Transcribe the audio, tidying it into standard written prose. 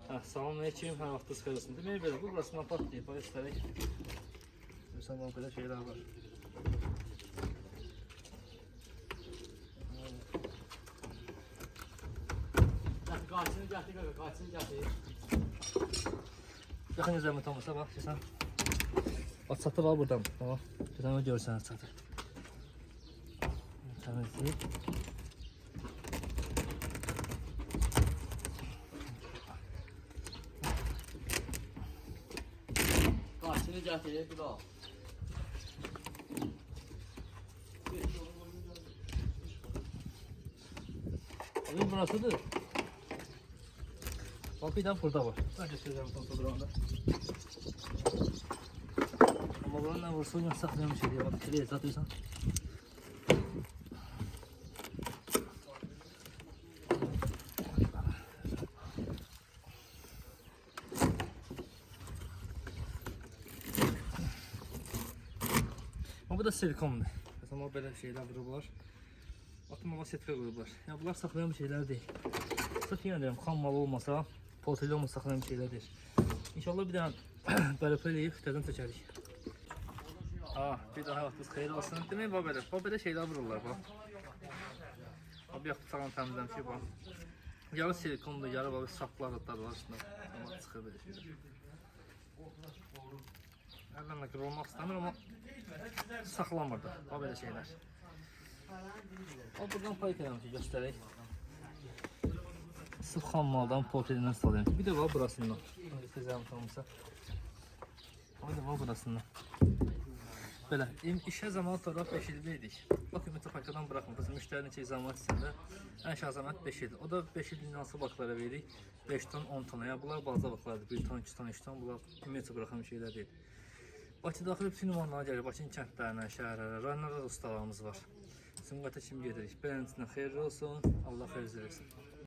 Salamünaleyküm, hər vaxtınız xeyir olsun. Demək belə, bu burasından patlayıb, istərək. Görsən, belə şeylər var. Qaçını gətir, qaçını gətir. Yaxın zəhmət olmasa, bax, görsən. Çatı var buradan, tamam. Görsən, görsən çatı. Təmizləyib. Qaçını gətir, bir al. Oyun burasıdır. Bak bir tane burada var. Ben göstereceğim tam durağında. Ama buranın ne vursa oyun saklayan bir şey diye bak. Şuraya satıyorsan. Ama bu da silikonlu. Mesela böyle şeyler vururlar. Atmama setka vururlar. Ya bunlar saklayan bir şeyler değil. Sırf yine diyorum kan malı olmasa, polteli olmasa saklayan bir şeyler değil. İnşallah bir daha böyle eləyib təzən çəkərik. Bir daha vaxtınız xeyir olsun. Demək belə şeylər vururlar bax. Bir yaxud bıçaqla təmizləmişik bax. Yarı silikondur, yarı bax saplar var üstündə. Amma çıxır belə şeylər. Əlləmlə qırılmaq istəmir amma saxlamır da. Bax belə şeylər. Buradan payt eləmişik, göstərək. Sırf xam maldan poltelindən salıyorum. Bir də var burasından. Zəhmət olmasa. Bir də var burasından. Belə, işə zamanı sonra 5 ildəydik. Bax, ümumiyyətlə parkadan bıraxmır. Müştərinin ki, zamanı içində ən aşağı zamanı 5 ildir. O da 5 ilin hansı baklara veririk? 5 ton, 10 tona. Yəni, bunlar baza baklardır. 1 ton, 2 ton, 3 ton. Bunlar ümumiyyətlə bıraxan şeylər deyil. Bakı daxili bütün ünvanlara gəlir. Bakının kəndlərinə, şəhərlərə, rayonlarda da ustalarımız var. Sümqətə kimi gedirik. Beləncəsindən xeyirli olsun. Allah xeyir versin.